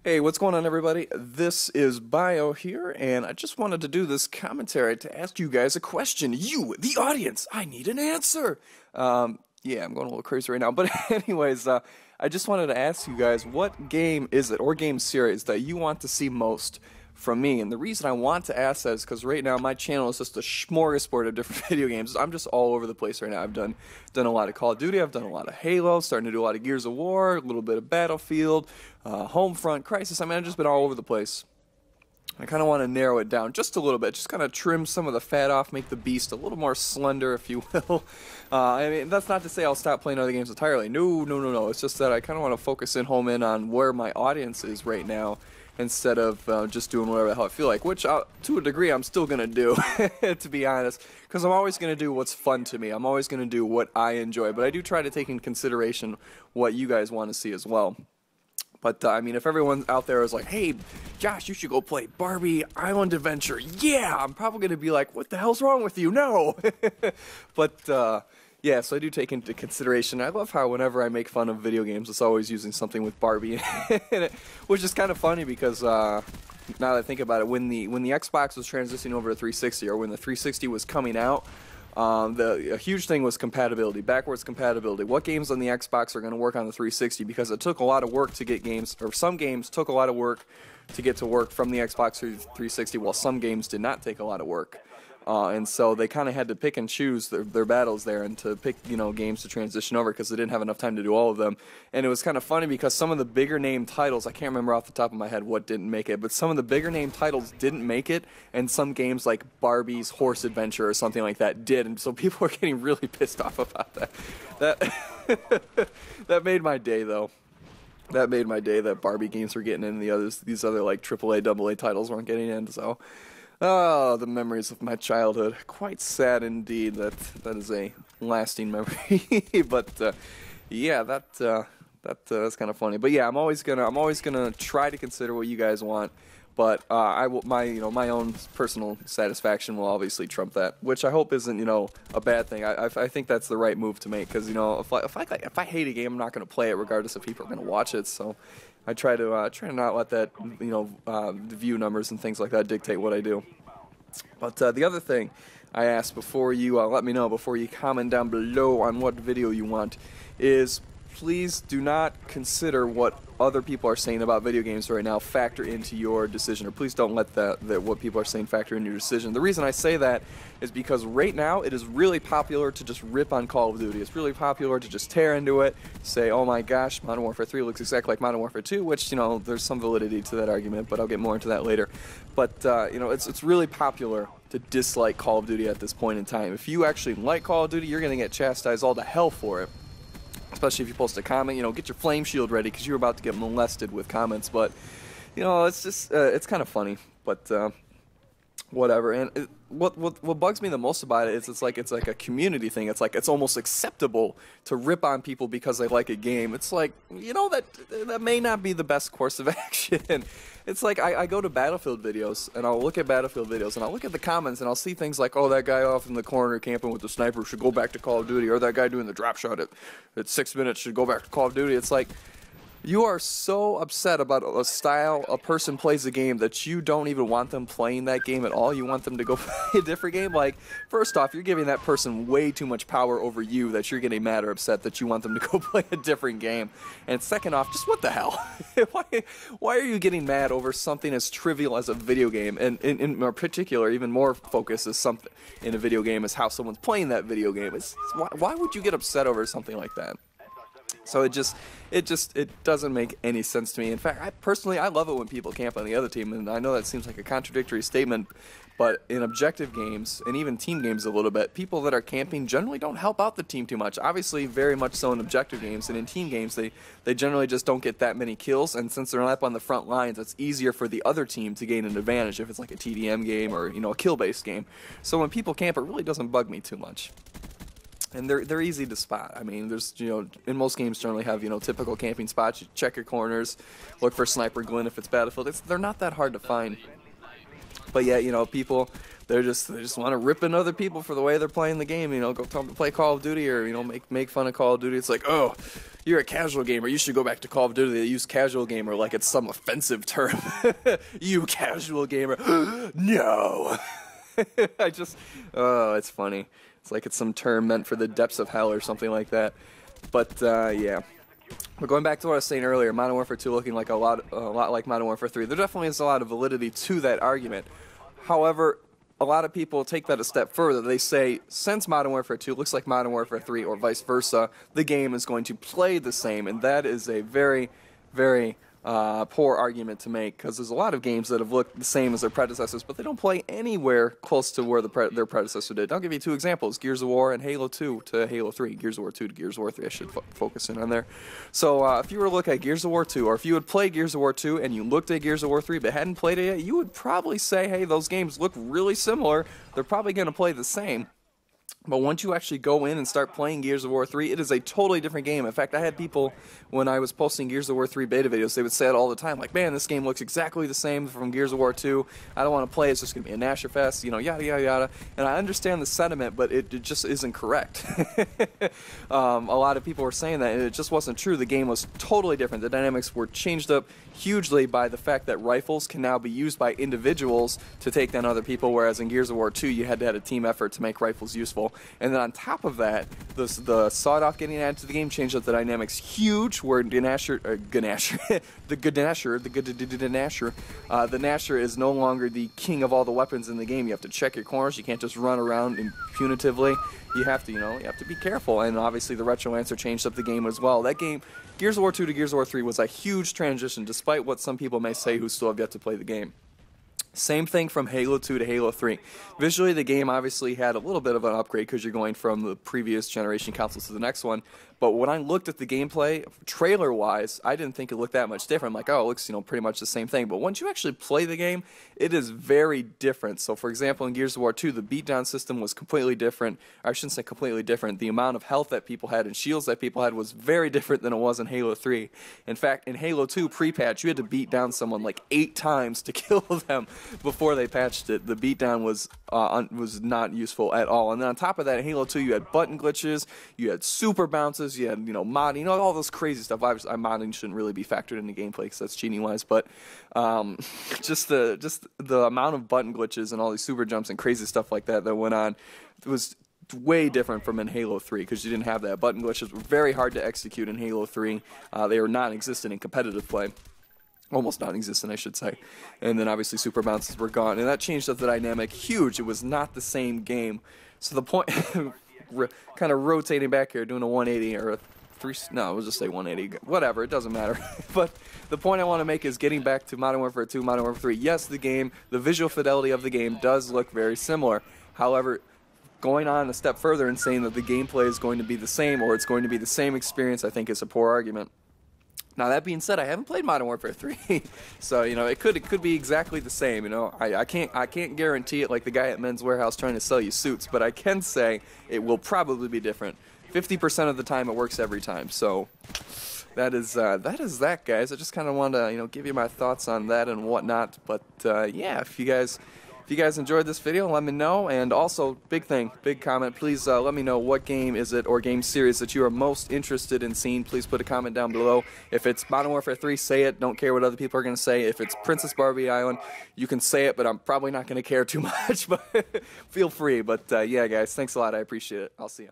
Hey, what's going on, everybody? This is Bio here, and I just wanted to do this commentary to ask you guys a question. You, the audience, I need an answer. Yeah, I'm going a little crazy right now, but anyways, I just wanted to ask you guys, what game is it, or game series, that you want to see most from me? And the reason I want to ask that is because right now my channel is just a smorgasbord of different video games. I'm just all over the place right now. I've done a lot of Call of Duty, I've done a lot of Halo, starting to do a lot of Gears of War, a little bit of Battlefield, Homefront, Crisis. I mean, I've just been all over the place. I kind of want to narrow it down just a little bit, just kind of trim some of the fat off, make the beast a little more slender, if you will. I mean, that's not to say I'll stop playing other games entirely. No. It's just that I kind of want to focus home in on where my audience is right now, instead of just doing whatever the hell I feel like, which to a degree I'm still going to do, to be honest, because I'm always going to do what's fun to me. I'm always going to do what I enjoy, but I do try to take in consideration what you guys want to see as well. But, I mean, if everyone out there is like, hey, Josh, you should go play Barbie Island Adventure, yeah, I'm probably going to be like, what the hell's wrong with you? No! But, yeah, so I do take into consideration. I love how whenever I make fun of video games, it's always using something with Barbie in it, which is kind of funny because, now that I think about it, when the Xbox was transitioning over to 360, or when the 360 was coming out, a huge thing was compatibility, backwards compatibility. What games on the Xbox are going to work on the 360? Because it took a lot of work to get games, or some games took a lot of work to get to work from the Xbox 360, while some games did not take a lot of work. And so they kind of had to pick and choose their battles there, and to pick, games to transition over, because they didn't have enough time to do all of them. And it was kind of funny because some of the bigger name titles, I can't remember off the top of my head what didn't make it, but some of the bigger name titles didn't make it, and some games like Barbie's Horse Adventure or something like that did, and so people were getting really pissed off about that. That made my day, though. That made my day that Barbie games were getting in, these other like AAA, AA titles weren't getting in, so... Oh, the memories of my childhood. Quite sad indeed. That is a lasting memory. But yeah, that's kind of funny. But yeah, I'm always gonna try to consider what you guys want. But my own personal satisfaction will obviously trump that, which I hope isn't a bad thing. I think that's the right move to make, because if I hate a game, I'm not gonna play it regardless if people are gonna watch it. So I try to not let that the view numbers and things like that dictate what I do. But the other thing I ask before you let me know, before you comment down below on what video you want, is please do not consider what other people are saying about video games right now factor into your decision, or please don't let what people are saying factor into your decision. The reason I say that is because right now it is really popular to just rip on Call of Duty. It's really popular to just tear into it, say, oh my gosh, Modern Warfare 3 looks exactly like Modern Warfare 2, which, there's some validity to that argument, but I'll get more into that later. But, it's really popular to dislike Call of Duty at this point in time. If you actually like Call of Duty, you're going to get chastised all to hell for it. Especially if you post a comment, get your flame shield ready, because you're about to get molested with comments. But, it's just, it's kind of funny. But, whatever. And what bugs me the most about it is it's like a community thing. It's like it's almost acceptable to rip on people because they like a game. It's like, that may not be the best course of action. It's like I go to Battlefield videos, and I'll look at Battlefield videos, and I'll look at the comments, and I'll see things like, oh, that guy off in the corner camping with the sniper should go back to Call of Duty, or that guy doing the drop shot at 6 minutes should go back to Call of Duty. It's like, you are so upset about a style a person plays a game that you don't even want them playing that game at all. You want them to go play a different game. Like, first off, you're giving that person way too much power over you that you're getting mad or upset that you want them to go play a different game. And second off, just what the hell? Why are you getting mad over something as trivial as a video game? And in particular, even more focus is something in a video game is how someone's playing that video game. Why would you get upset over something like that? So it doesn't make any sense to me. In fact, I love it when people camp on the other team, and I know that seems like a contradictory statement, but in objective games, and even team games a little bit, people that are camping generally don't help out the team too much. Obviously, very much so in objective games, and in team games, they generally just don't get that many kills, and since they're not up on the front lines, it's easier for the other team to gain an advantage if it's like a TDM game or, a kill-based game. So when people camp, it really doesn't bug me too much. And they're easy to spot. I mean, there's, in most games generally have, typical camping spots. You check your corners, look for sniper glint if it's Battlefield. They're not that hard to find. But yeah, people they just want to rip in other people for the way they're playing the game. You know, go tell them to play Call of Duty, or, you know, make fun of Call of Duty. It's like, oh, you're a casual gamer, you should go back to Call of Duty. They use casual gamer like it's some offensive term. You casual gamer. No. Oh, it's funny. It's like it's some term meant for the depths of hell or something like that. But yeah. But going back to what I was saying earlier, Modern Warfare 2 looking like a lot like Modern Warfare 3, there definitely is a lot of validity to that argument. However, a lot of people take that a step further. They say, since Modern Warfare 2 looks like Modern Warfare 3, or vice versa, the game is going to play the same, and that is a very, very poor argument to make, because there's a lot of games that have looked the same as their predecessors, but they don't play anywhere close to where their predecessor did. I'll give you two examples: Gears of War and Halo 2 to Halo 3. Gears of War 2 to Gears of War 3. I should focus in on there. So if you were to look at Gears of War 2, or if you had played Gears of War 2 and you looked at Gears of War 3 but hadn't played it yet, you would probably say, hey, those games look really similar. They're probably going to play the same. But once you actually go in and start playing Gears of War 3, it is a totally different game. In fact, I had people, when I was posting Gears of War 3 beta videos, they would say it all the time, like, man, this game looks exactly the same from Gears of War 2. I don't want to play, it's just going to be a Nasher fest, you know, yada, yada, yada. And I understand the sentiment, but it just isn't correct. A lot of people were saying that, and it just wasn't true. The game was totally different. The dynamics were changed up hugely by the fact that rifles can now be used by individuals to take down other people, whereas in Gears of War 2, you had to have a team effort to make rifles useful. And then on top of that, the sawed-off getting added to the game changed up the dynamics huge, where the Nasher is no longer the king of all the weapons in the game. You have to check your corners. You can't just run around punitively. You have to, you have to be careful. And obviously the Retro Lancer changed up the game as well. That game, Gears of War 2 to Gears of War 3, was a huge transition, despite what some people may say who still have yet to play the game. Same thing from Halo 2 to Halo 3. Visually, the game obviously had a little bit of an upgrade because you're going from the previous generation consoles to the next one. But when I looked at the gameplay, trailer-wise, I didn't think it looked that much different. I'm like, oh, it looks, pretty much the same thing. But once you actually play the game, it is very different. So, for example, in Gears of War 2, the beatdown system was completely different. I shouldn't say completely different. The amount of health that people had and shields that people had was very different than it was in Halo 3. In fact, in Halo 2 pre-patch, you had to beat down someone like 8 times to kill them before they patched it. The beatdown was not useful at all. And then on top of that, in Halo 2, you had button glitches, you had super bounces, you had, modding, all this crazy stuff. Obviously, modding shouldn't really be factored into gameplay because that's cheating-wise, but just the amount of button glitches and all these super jumps and crazy stuff like that went on, it was way different from in Halo 3 because you didn't have that. Button glitches were very hard to execute in Halo 3. They were non-existent in competitive play. Almost non-existent, I should say. And then obviously super bounces were gone, and that changed up the dynamic huge. It was not the same game. So the point, kind of rotating back here, doing a 180 or a we'll just say 180, whatever, it doesn't matter. But the point I want to make is getting back to Modern Warfare 2, Modern Warfare 3. Yes, the visual fidelity of the game does look very similar. However, going on a step further and saying that the gameplay is going to be the same, or it's going to be the same experience, I think is a poor argument. Now, that being said, I haven't played Modern Warfare 3, so it could be exactly the same. I can't guarantee it like the guy at Men's Warehouse trying to sell you suits, but I can say it will probably be different. 50% of the time, it works every time. So that is that, guys. I just kind of wanted to give you my thoughts on that and whatnot. But yeah, if you guys enjoyed this video, let me know. And also, big comment, please let me know what game is it or game series that you are most interested in seeing. Please put a comment down below. If it's Modern Warfare 3, say it. Don't care what other people are going to say. If it's Princess Barbie Island, you can say it, but I'm probably not going to care too much. But feel free. But yeah, guys, thanks a lot. I appreciate it. I'll see you.